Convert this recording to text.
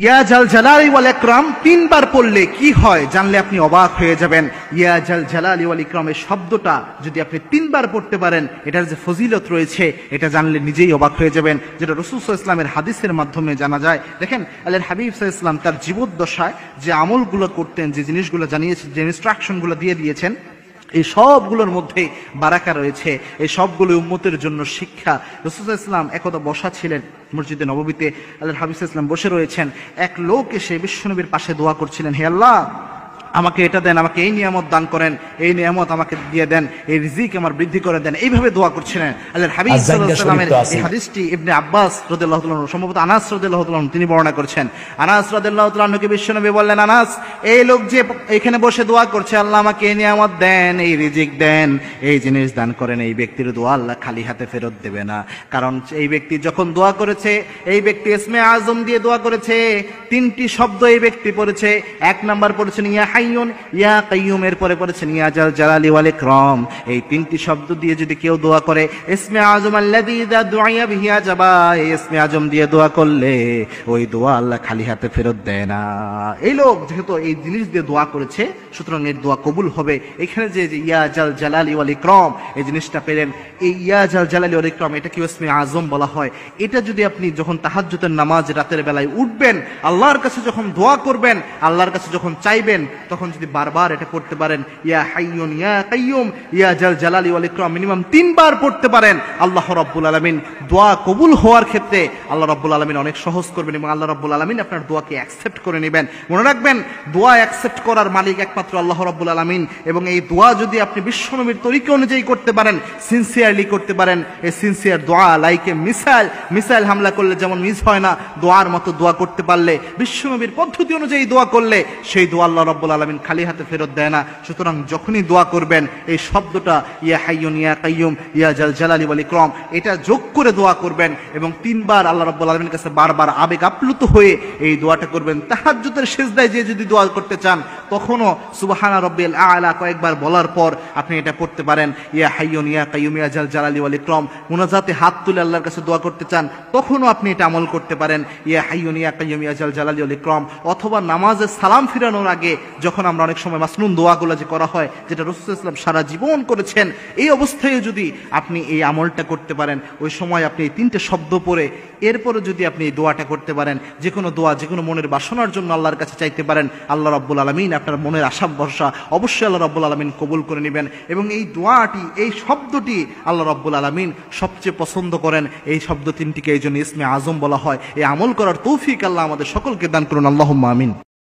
ইয়া জাল জালালি ওয়াল ইকরাম তিনবার পড়লে কি হয় জানলে আপনি অবাক হয়ে যাবেন। ইয়া জাল জালালি ওয়াল ইকরামের শব্দটা যদি আপনি তিনবার পড়তে পারেন, এটার যে ফজিলত রয়েছে এটা জানলে নিজেই অবাক হয়ে যাবেন, যেটা রাসূল সাল্লাল্লাহু আলাইহি ওয়াসাল্লামের হাদিসের মাধ্যমে জানা যায়। দেখেন আল্লাহর হাবিব সাল্লাল্লাহু আলাইহি ওয়াসাল্লাম তার জীবদ্দশায় যে আমলগুলো করতেন, যে জিনিসগুলো জানিয়েছেন, যে ইনস্ট্রাকশনগুলো দিয়ে দিয়েছেন, এই সবগুলোর মধ্যে বারাকা রয়েছে। এই সবগুলো উম্মতের জন্য শিক্ষা। রাসূল সাল্লাল্লাহু আলাইহি ওয়াসাল্লাম একদা বসা ছিলেন মসজিদে নববীতে, আল্লাহর হাবিব সাল্লাল্লাহু আলাইহি ওয়াসাল্লাম বসে রয়েছেন। এক লোক এসে বিশ্বনবীর পাশে দোয়া করছিলেন, হে আল্লাহ আমাকে এটা দেন, আমাকে এই নিয়ামত দান করেন, এই নিয়ামত আমাকে দিয়ে দেন, এই রিজিক আমার বৃদ্ধি করে দেন, এইভাবে দোয়া করছিলেন। আল্লাহর হাবিব সাল্লাল্লাহু আলাইহি ওয়াসাল্লামের এই হাদিসটি ইবনে আব্বাস রাদিয়াল্লাহু তাআলা আনহু, সম্ভবত আনাস রাদিয়াল্লাহু তাআলা আনহু তিনি বর্ণনা করছেন। আনাস রাদিয়াল্লাহু তাআলা আনহুকে বিশ্বনবী বললেন, আনাস এই লোক যে এখানে বসে দোয়া করছে, আল্লাহ আমাকে এই নিয়ামত দেন, এই রিজিক দেন, এই জিনিস দান করেন, এই ব্যক্তির দোয়া আল্লাহ খালি হাতে ফেরত দেবে না। কারণ এই ব্যক্তি যখন দোয়া করেছে, এই ব্যক্তি ইসমে আজম দিয়ে দোয়া করেছে, তিনটি শব্দ এই ব্যক্তি পড়েছে। এক নাম্বার পড়েছেন ইয়া হাইয়ুন ইয়া কাইয়ুম, এর পরে পড়েছেন ইয়া জাল জালালি ওয়াল ইকরাম। এই তিনটি শব্দ দিয়ে যদি কেউ দোয়া করে, ইসমে আজম আল্লাযী ইযা দুআয়া বিহি আজাবা, এই ইসমে আজম দিয়ে দোয়া করলে ওই দোয়া আল্লাহ খালি হাতে ফেরত দেয় না। এই লোক যেহেতু এই জিনিস দিয়ে দোয়া করেছে, সুতরাং এর দোয়া কবুল হবে। এখানে যে ইয়া জাল জালালি ওয়াল ইকরাম এই জিনিসটা পেলেন, এই ইয়া জাল জালালি ওয়াল ইকরাম এটা কি ইসমে আজম বলা হয়। এটা যদি আপনি যখন তাহাজ্জুদের নামাজ রাতের বেলায় উঠবেন, আল্লাহর কাছে যখন দোয়া করবেন, আল্লাহর কাছে যখন চাইবেন, তখন যদি বারবার এটা পড়তে পারেন, ইয়া হাইয়ুন ইয়া কাইয়ুম ইয়া জাল জালালি ওয়াল ইকরাম মিনিমাম 3 বার পড়তে পারেন, আল্লাহ রাব্বুল আলামিন দোয়া কবুল হওয়ার ক্ষেত্রে আল্লাহ রাব্বুল আলামিন অনেক সহজ করবেন এবং আল্লাহ রাব্বুল আলামিন আপনার দোয়াকে অ্যাকসেপ্ট করে নেবেন। মনে রাখবেন, দোয়া অ্যাকসেপ্ট করার মালিক একমাত্র আল্লাহ রাব্বুল আলামিন। এবং এই দোয়া যদি আপনি বিশ্বনবীর তরিকা অনুযায়ী করতে পারেন, সিনসিয়ারলি করতে পারেন, এই সিনসিয়ার দোয়া লাইকে মিসাইল হামলা করলে যেমন মিস হয় না, দোয়ার মতো দোয়া করতে পারলে, বিশ্বনবীর পদ্ধতি অনুযায়ী দোয়া করলে সেই দোয়া আল্লাহ রাব্বুল আলামিন খালি হাতে ফেরত দেয় না। সুতরাং যখনই দোয়া করবেন এই শব্দটা ইয়া হাইয়ুন ইয়া কাইয়ুম ইয়া জাল জালালি ওয়াল ইকরাম এটা যোগ করে দোয়া করবেন এবং 3 বার আল্লাহ রাব্বুল আলামিনের কাছে বারবার আবেগ আপ্লুত হয়ে এই দোয়াটা করবেন। তাহাজ্জুদের সিজদায় যে যদি দোয়া করতে চান, তখনও সুবহানা রাব্বিল আ'লা কয়েকবার বলার পর আপনি এটা পড়তে পারেন, ইয়া হাইয়ুন ইয়া কাইয়ুম ইয়া জাল জালালি ওয়াল ইকরাম। মুনাজাতে হাত তুলে আল্লাহর কাছে দোয়া করতে চান, তখনও আপনি এটা আমল করতে পারেন, ইয়া হাইয়ুন ইয়া কাইয়ুম ইয়া জাল জালালি ওয়াল ইকরাম। অথবা নামাজে সালাম ফিরানোর আগে যখন আমরা অনেক সময় মাসনুন দোয়াগুলো যে করা হয়, যেটা রাসূল সাল্লাল্লাহু আলাইহি ওয়াসাল্লাম সারা জীবন করেছেন, এই অবস্থায় যদি আপনি এই আমলটা করতে পারেন, ওই সময় আপনি এই 3টে শব্দ পড়ে এরপরে যদি আপনি এই দোয়াটা করতে পারেন, যে কোনো দোয়া, যে কোনো মনের বাসনার জন্য আল্লাহর কাছে চাইতে পারেন, আল্লাহ রাব্বুল আলামিন আপনার মনের আশা ভরসা অবশ্যই আল্লাহ রাব্বুল আলামিন কবুল করে নেবেন। এবং এই দোয়াটি, এই শব্দটি আল্লাহ রাব্বুল আলামিন সবচেয়ে পছন্দ করেন। এই শব্দ 3টিকে এই জন্য ইসমে আজম বলা হয়। এই আমল করার তৌফিক আল্লাহ আমাদের সকলকে দান করুন, আল্লাহুম্মা আমিন।